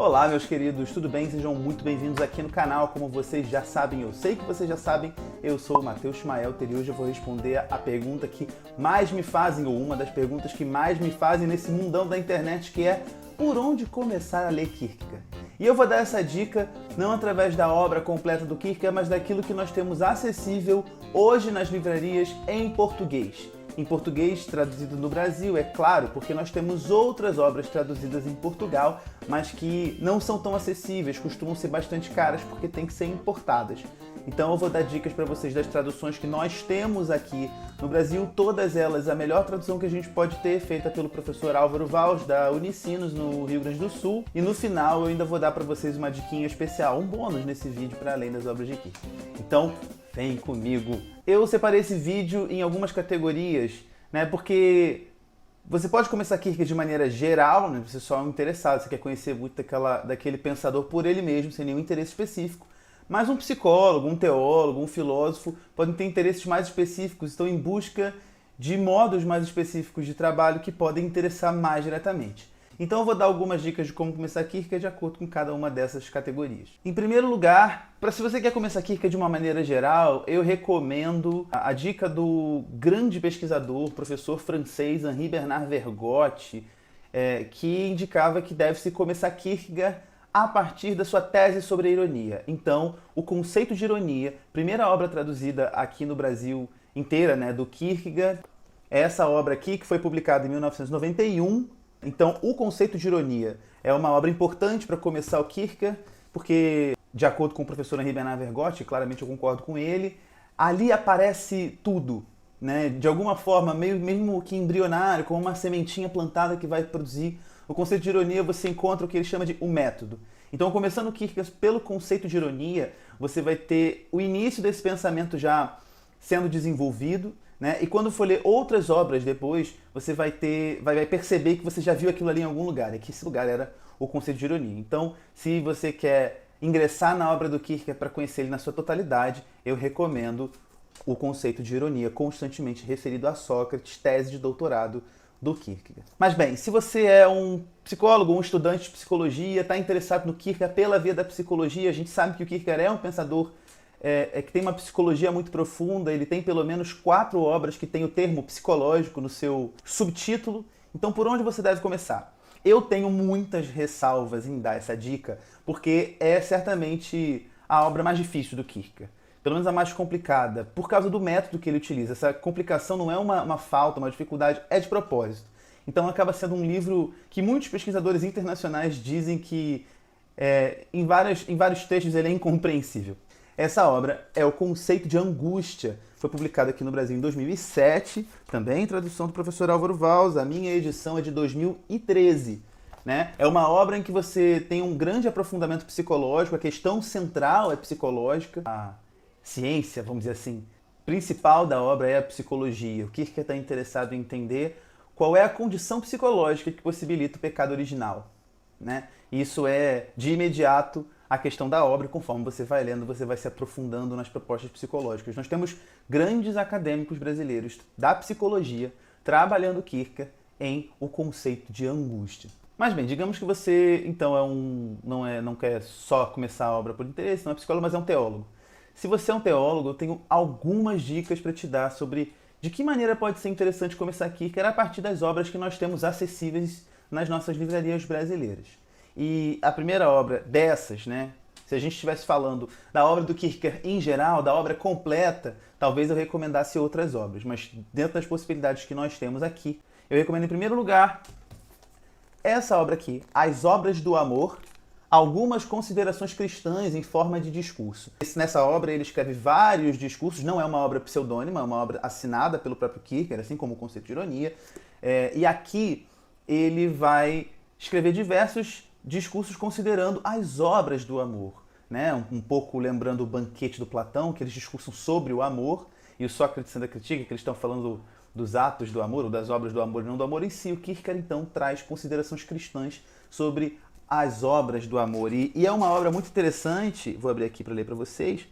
Olá, meus queridos, tudo bem? Sejam muito bem-vindos aqui no canal. Como vocês já sabem, eu sei que vocês já sabem, eu sou o Matheus Schmaelter e hoje eu vou responder a pergunta que mais me fazem, ou uma das perguntas que mais me fazem nesse mundão da internet, que é: por onde começar a ler Kierkegaard? E eu vou dar essa dica não através da obra completa do Kierkegaard, mas daquilo que nós temos acessível hoje nas livrarias em português. Em português traduzido no Brasil, é claro, porque nós temos outras obras traduzidas em Portugal, mas que não são tão acessíveis, costumam ser bastante caras porque têm que ser importadas. Então eu vou dar dicas para vocês das traduções que nós temos aqui no Brasil, todas elas, a melhor tradução que a gente pode ter, feita pelo professor Álvaro Valls, da Unicinos, no Rio Grande do Sul. E no final eu ainda vou dar para vocês uma diquinha especial, um bônus nesse vídeo para além das obras de Kierkegaard. Então, vem comigo! Eu separei esse vídeo em algumas categorias, né? Porque você pode começar Kierkegaard de maneira geral, né? Você só é um interessado, você quer conhecer muito daquele pensador por ele mesmo, sem nenhum interesse específico. Mas um psicólogo, um teólogo, um filósofo podem ter interesses mais específicos, estão em busca de modos mais específicos de trabalho que podem interessar mais diretamente. Então eu vou dar algumas dicas de como começar Kierkegaard de acordo com cada uma dessas categorias. Em primeiro lugar, se você quer começar Kierkegaard de uma maneira geral, eu recomendo a dica do grande pesquisador, professor francês Henri Bernard Vergote, que indicava que deve-se começar Kierkegaard a partir da sua tese sobre a ironia. Então, o conceito de ironia, primeira obra traduzida aqui no Brasil inteira, né, do Kierkegaard, é essa obra aqui que foi publicada em 1991. Então, o conceito de ironia é uma obra importante para começar o Kierkegaard, porque, de acordo com o professor Henri Bernard Vergote, claramente eu concordo com ele, ali aparece tudo, né? De alguma forma, mesmo que embrionário, como uma sementinha plantada que vai produzir. O conceito de ironia, você encontra o que ele chama de um método. Então, começando o Kierkegaard pelo conceito de ironia, você vai ter o início desse pensamento já sendo desenvolvido, né? E quando for ler outras obras depois, você vai perceber que você já viu aquilo ali em algum lugar, e que esse lugar era o conceito de ironia. Então, se você quer ingressar na obra do Kierkegaard para conhecer ele na sua totalidade, eu recomendo o conceito de ironia, constantemente referido a Sócrates, tese de doutorado do Kierkegaard. Mas bem, se você é um psicólogo, um estudante de psicologia, está interessado no Kierkegaard pela via da psicologia, a gente sabe que o Kierkegaard é um pensador que tem uma psicologia muito profunda, ele tem pelo menos 4 obras que tem o termo psicológico no seu subtítulo. Então, por onde você deve começar? Eu tenho muitas ressalvas em dar essa dica, porque é certamente a obra mais difícil do Kierkegaard. Pelo menos a mais complicada, por causa do método que ele utiliza. Essa complicação não é uma falta, uma dificuldade, é de propósito. Então acaba sendo um livro que muitos pesquisadores internacionais dizem que em vários textos ele é incompreensível. Essa obra é O Conceito de Angústia. Foi publicada aqui no Brasil em 2007, também em tradução do professor Álvaro Valls. A minha edição é de 2013. Né? É uma obra em que você tem um grande aprofundamento psicológico, a questão central é psicológica, a ciência, vamos dizer assim, principal da obra é a psicologia. O Kierkegaard está interessado em entender qual é a condição psicológica que possibilita o pecado original. Né? Isso é, de imediato, a questão da obra, e conforme você vai lendo, você vai se aprofundando nas propostas psicológicas. Nós temos grandes acadêmicos brasileiros da psicologia trabalhando Kierkegaard em O Conceito de Angústia. Mas bem, digamos que você, então, não quer só começar a obra por interesse, não é psicólogo, mas é um teólogo. Se você é um teólogo, eu tenho algumas dicas para te dar sobre de que maneira pode ser interessante começar Kierkegaard a partir das obras que nós temos acessíveis nas nossas livrarias brasileiras. E a primeira obra dessas, né, se a gente estivesse falando da obra do Kierkegaard em geral, da obra completa, talvez eu recomendasse outras obras, mas dentro das possibilidades que nós temos aqui, eu recomendo em primeiro lugar essa obra aqui, As Obras do Amor, algumas considerações cristãs em forma de discurso. Nessa obra ele escreve vários discursos, não é uma obra pseudônima, é uma obra assinada pelo próprio Kierkegaard, assim como o conceito de ironia. E aqui ele vai escrever diversos discursos considerando as obras do amor. Né? Um pouco lembrando o Banquete do Platão, que eles discursam sobre o amor, e o Sócrates ainda critica, que eles estão falando dos atos do amor, ou das obras do amor, e não do amor em si. O Kierkegaard, então, traz considerações cristãs sobre as obras do amor. E é uma obra muito interessante, vou abrir aqui para ler para vocês,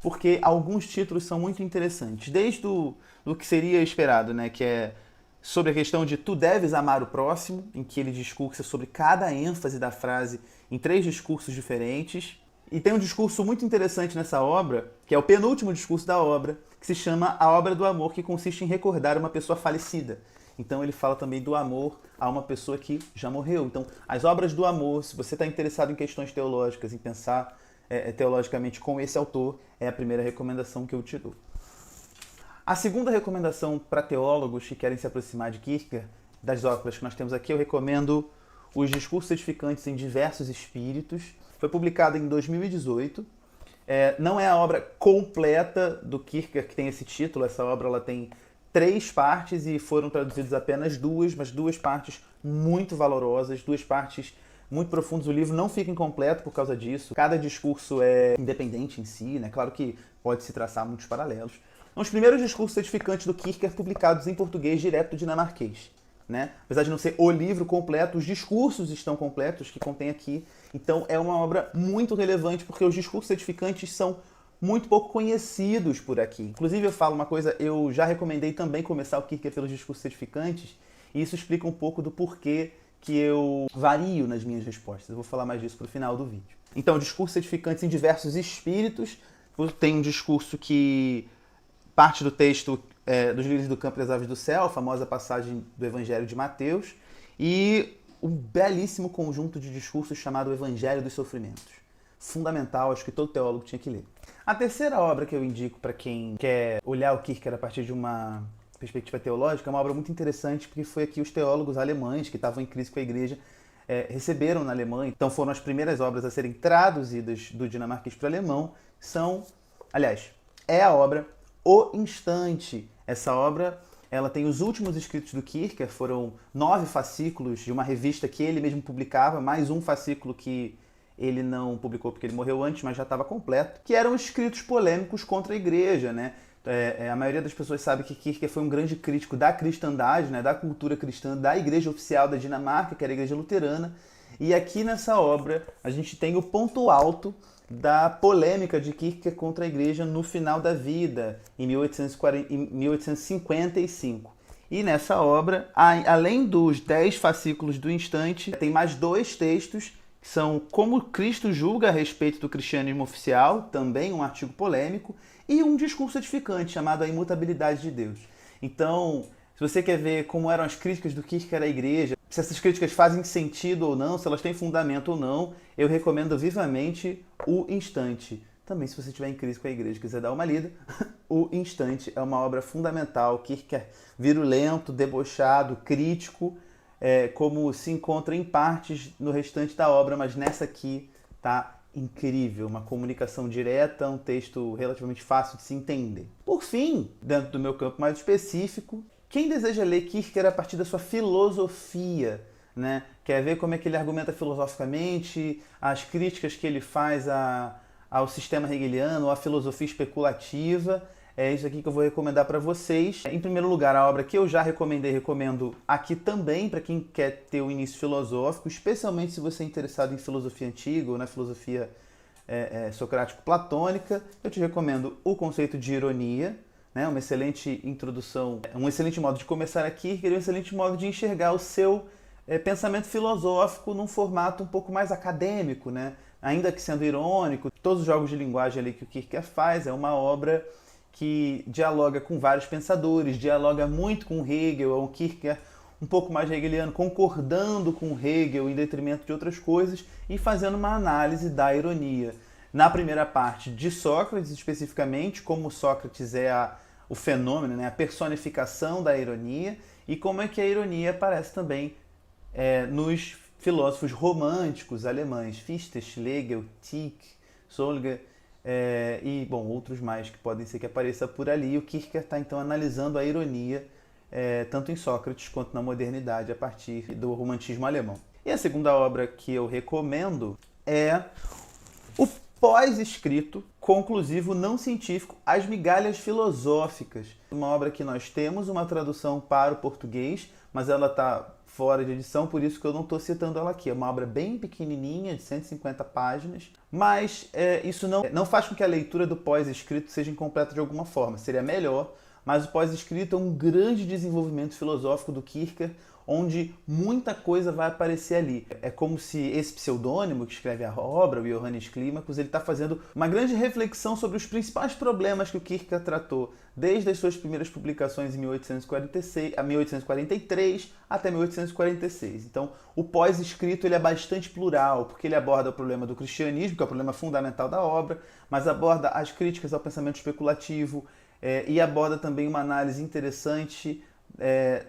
porque alguns títulos são muito interessantes. Desde do que seria esperado, né, que é sobre a questão de tu deves amar o próximo, em que ele discursa sobre cada ênfase da frase em 3 discursos diferentes. E tem um discurso muito interessante nessa obra, que é o penúltimo discurso da obra, que se chama A Obra do Amor, que consiste em recordar uma pessoa falecida. Então ele fala também do amor a uma pessoa que já morreu. Então, as obras do amor, se você está interessado em questões teológicas, em pensar teologicamente com esse autor, é a primeira recomendação que eu te dou. A segunda recomendação para teólogos que querem se aproximar de Kierkegaard, das obras que nós temos aqui, eu recomendo Os Discursos Edificantes em Diversos Espíritos. Foi publicado em 2018. Não é a obra completa do Kierkegaard que tem esse título. Essa obra ela tem 3 partes e foram traduzidas apenas 2, mas 2 partes muito valorosas, 2 partes muito profundas. O livro não fica incompleto por causa disso. Cada discurso é independente em si, né? Claro que pode-se traçar muitos paralelos. São os primeiros discursos edificantes do Kierkegaard publicados em português direto do dinamarquês, né? Apesar de não ser o livro completo, os discursos estão completos que contém aqui. Então é uma obra muito relevante porque os discursos edificantes são muito pouco conhecidos por aqui. Inclusive eu falo uma coisa, eu já recomendei também começar o Kierkegaard pelos discursos edificantes, e isso explica um pouco do porquê que eu vario nas minhas respostas. Eu vou falar mais disso pro final do vídeo. Então, discursos edificantes em diversos espíritos. Tem um discurso que parte do texto dos Lírios do Campo e das Aves do Céu, a famosa passagem do Evangelho de Mateus, e um belíssimo conjunto de discursos chamado Evangelho dos Sofrimentos. Fundamental, acho que todo teólogo tinha que ler. A terceira obra que eu indico para quem quer olhar o Kierkegaard a partir de uma perspectiva teológica é uma obra muito interessante, porque foi aqui os teólogos alemães que estavam em crise com a igreja receberam na Alemanha. Então foram as primeiras obras a serem traduzidas do dinamarquês para o alemão. É a obra O Instante. Essa obra ela tem os últimos escritos do Kierkegaard, foram 9 fascículos de uma revista que ele mesmo publicava, mais um fascículo que ele não publicou porque ele morreu antes, mas já estava completo, que eram escritos polêmicos contra a igreja, né? A maioria das pessoas sabe que Kierkegaard foi um grande crítico da cristandade, né? Da cultura cristã, da igreja oficial da Dinamarca, que era a igreja luterana, e aqui nessa obra a gente tem o ponto alto da polêmica de Kierkegaard contra a igreja no final da vida, em 1855. E nessa obra, além dos 10 fascículos do Instante, tem mais 2 textos que são Como Cristo Julga a Respeito do Cristianismo Oficial, também um artigo polêmico, e um discurso edificante chamado A Imutabilidade de Deus. Então, se você quer ver como eram as críticas do Kierkegaard à igreja, se essas críticas fazem sentido ou não, se elas têm fundamento ou não, eu recomendo vivamente O Instante. Também, se você estiver em crise com a igreja e quiser dar uma lida, O Instante é uma obra fundamental. Kierkegaard virulento, debochado, crítico, como se encontra em partes no restante da obra, mas nessa aqui tá incrível, uma comunicação direta, um texto relativamente fácil de se entender. Por fim, dentro do meu campo mais específico, quem deseja ler Kierkegaard a partir da sua filosofia, né? Quer ver como é que ele argumenta filosoficamente, as críticas que ele faz ao sistema hegeliano, à filosofia especulativa. É isso aqui que eu vou recomendar para vocês. Em primeiro lugar, a obra que eu já recomendei, recomendo aqui também para quem quer ter um início filosófico, especialmente se você é interessado em filosofia antiga ou na filosofia socrático-platônica. Eu te recomendo O Conceito de Ironia, né? Uma excelente introdução, um excelente modo de começar aqui, e um excelente modo de enxergar o seu pensamento filosófico num formato um pouco mais acadêmico, né? Ainda que sendo irônico. Todos os jogos de linguagem ali que o Kierkegaard faz, é uma obra que dialoga com vários pensadores, dialoga muito com Hegel, é um Kierkegaard um pouco mais hegeliano, concordando com Hegel em detrimento de outras coisas e fazendo uma análise da ironia. Na primeira parte de Sócrates, especificamente, como Sócrates é o fenômeno, né, a personificação da ironia, e como é que a ironia aparece também nos filósofos românticos alemães, Fichte, Schlegel, Tieck, Solger, e outros mais que podem ser que apareça por ali. O Kierkegaard está então analisando a ironia tanto em Sócrates quanto na modernidade a partir do romantismo alemão. E a segunda obra que eu recomendo é o pós-escrito conclusivo não científico As Migalhas Filosóficas. Uma obra que nós temos uma tradução para o português, mas ela está fora de edição, por isso que eu não estou citando ela aqui. É uma obra bem pequenininha, de 150 páginas, mas isso não faz com que a leitura do pós-escrito seja incompleta de alguma forma. Seria melhor mas o pós-escrito é um grande desenvolvimento filosófico do Kierkegaard, onde muita coisa vai aparecer ali. É como se esse pseudônimo que escreve a obra, o Johannes Climacus, ele está fazendo uma grande reflexão sobre os principais problemas que o Kierkegaard tratou, desde as suas primeiras publicações em 1843 até 1846. Então, o pós-escrito ele é bastante plural, porque ele aborda o problema do cristianismo, que é o problema fundamental da obra, mas aborda as críticas ao pensamento especulativo e aborda também uma análise interessante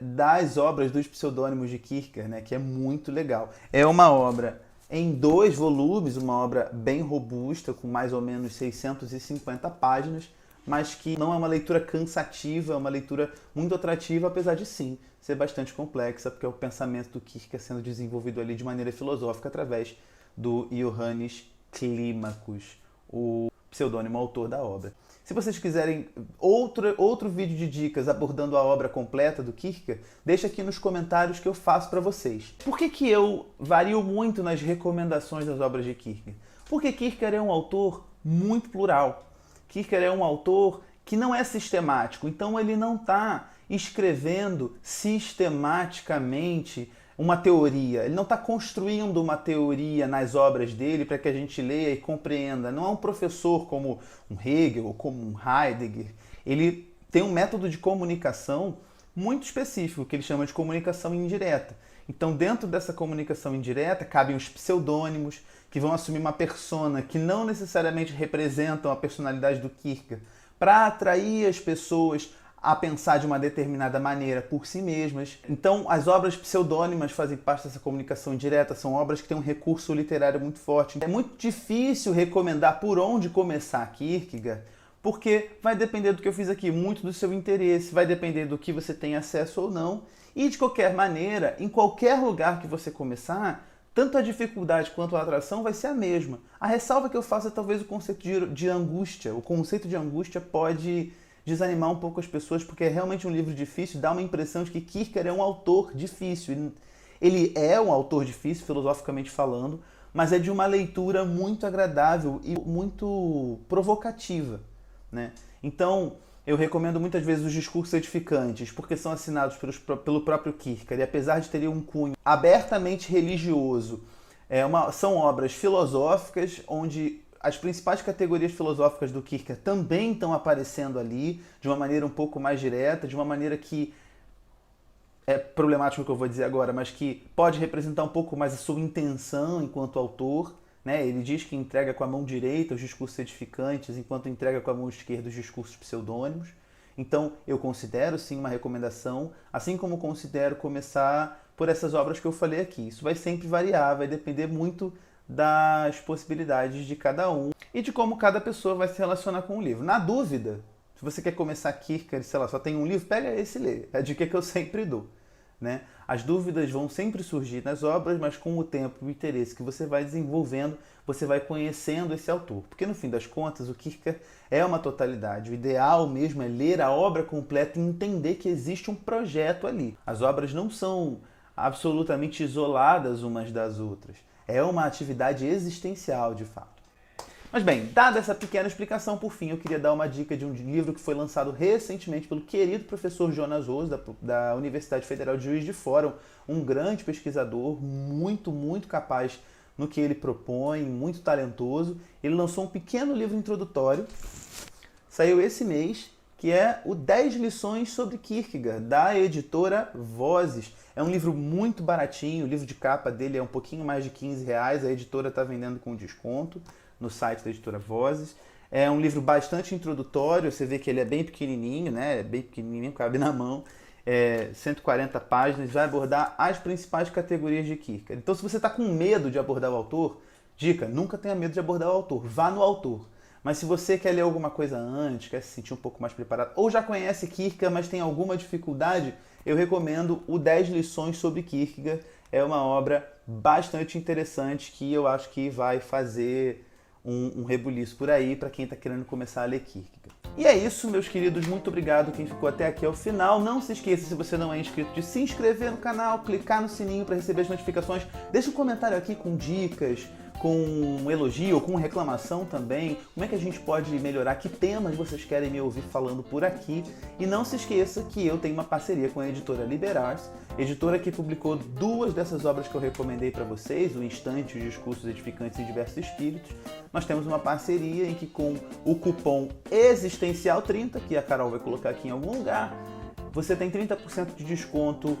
das obras dos pseudônimos de Kierkegaard, né, que é muito legal. É uma obra em 2 volumes, uma obra bem robusta, com mais ou menos 650 páginas, mas que não é uma leitura cansativa, é uma leitura muito atrativa, apesar de sim ser bastante complexa, porque é o pensamento do Kierkegaard sendo desenvolvido ali de maneira filosófica através do Johannes Climacus, o pseudônimo autor da obra. Se vocês quiserem outro vídeo de dicas abordando a obra completa do Kierkegaard, deixa aqui nos comentários que eu faço para vocês. Por que eu vario muito nas recomendações das obras de Kierkegaard? Porque Kierkegaard é um autor muito plural. Kierkegaard é um autor que não é sistemático, então ele não está escrevendo sistematicamente uma teoria. Ele não está construindo uma teoria nas obras dele para que a gente leia e compreenda. Não é um professor como um Hegel ou como um Heidegger. Ele tem um método de comunicação muito específico, que ele chama de comunicação indireta. Então, dentro dessa comunicação indireta, cabem os pseudônimos, que vão assumir uma persona que não necessariamente representam a personalidade do Kierkegaard, para atrair as pessoas a pensar de uma determinada maneira por si mesmas. Então, as obras pseudônimas fazem parte dessa comunicação indireta, são obras que têm um recurso literário muito forte. É muito difícil recomendar por onde começar Kierkegaard, porque vai depender do que eu fiz aqui, muito do seu interesse, vai depender do que você tem acesso ou não, e de qualquer maneira, em qualquer lugar que você começar, tanto a dificuldade quanto a atração vai ser a mesma. A ressalva que eu faço é talvez o conceito de angústia. O conceito de angústia pode desanimar um pouco as pessoas, porque é realmente um livro difícil, dá uma impressão de que Kierkegaard é um autor difícil. Ele é um autor difícil, filosoficamente falando, mas é de uma leitura muito agradável e muito provocativa, né? Então, eu recomendo muitas vezes os discursos edificantes, porque são assinados pelo próprio Kierkegaard, e apesar de terem um cunho abertamente religioso, são obras filosóficas onde as principais categorias filosóficas do Kierkegaard também estão aparecendo ali, de uma maneira um pouco mais direta, de uma maneira que é problemático o que eu vou dizer agora, mas que pode representar um pouco mais a sua intenção enquanto autor, né? Ele diz que entrega com a mão direita os discursos edificantes, enquanto entrega com a mão esquerda os discursos pseudônimos. Então, eu considero sim uma recomendação, assim como considero começar por essas obras que eu falei aqui. Isso vai sempre variar, vai depender muito das possibilidades de cada um e de como cada pessoa vai se relacionar com o livro. Na dúvida, se você quer começar Kierkegaard, sei lá, só tem um livro, pega esse e lê. É a dica que eu sempre dou, né? As dúvidas vão sempre surgir nas obras, mas com o tempo e o interesse que você vai desenvolvendo, você vai conhecendo esse autor. Porque no fim das contas, o Kierkegaard é uma totalidade. O ideal mesmo é ler a obra completa e entender que existe um projeto ali. As obras não são absolutamente isoladas umas das outras. É uma atividade existencial, de fato. Mas bem, dada essa pequena explicação, por fim, eu queria dar uma dica de um livro que foi lançado recentemente pelo querido professor Jonas Oz, da Universidade Federal de Juiz de Fora, um grande pesquisador, muito capaz no que ele propõe, muito talentoso. Ele lançou um pequeno livro introdutório, saiu esse mês, que é o 10 lições sobre Kierkegaard, da editora Vozes. É um livro muito baratinho, o livro de capa dele é um pouquinho mais de R$15, a editora está vendendo com desconto no site da editora Vozes. É um livro bastante introdutório, você vê que ele é bem pequenininho, né? É bem pequenininho, cabe na mão. 140 páginas, vai abordar as principais categorias de Kierkegaard. Então, se você está com medo de abordar o autor, dica, nunca tenha medo de abordar o autor, vá no autor. Mas se você quer ler alguma coisa antes, quer se sentir um pouco mais preparado, ou já conhece Kierkegaard, mas tem alguma dificuldade, eu recomendo o 10 lições sobre Kierkegaard. É uma obra bastante interessante que eu acho que vai fazer um rebuliço por aí para quem está querendo começar a ler Kierkegaard. E é isso, meus queridos. Muito obrigado quem ficou até aqui ao final. Não se esqueça, se você não é inscrito, de se inscrever no canal, clicar no sininho para receber as notificações. Deixa um comentário aqui com dicas, com um elogio ou com reclamação também. Como é que a gente pode melhorar? Que temas vocês querem me ouvir falando por aqui? E não se esqueça que eu tenho uma parceria com a editora Liberars, editora que publicou 2 dessas obras que eu recomendei para vocês, O Instante e os Discursos Edificantes em Diversos Espíritos. Nós temos uma parceria em que, com o cupom Existencial30, que a Carol vai colocar aqui em algum lugar, você tem 30% de desconto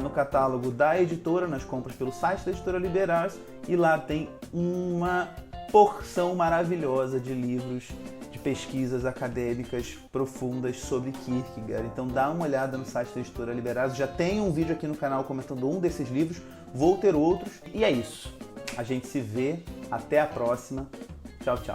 no catálogo da editora, nas compras pelo site da editora Liberars, e lá tem uma porção maravilhosa de livros, de pesquisas acadêmicas profundas sobre Kierkegaard. Então dá uma olhada no site da editora Liberars. Já tem um vídeo aqui no canal comentando um desses livros, vou ter outros. E é isso. A gente se vê. Até a próxima. Tchau, tchau.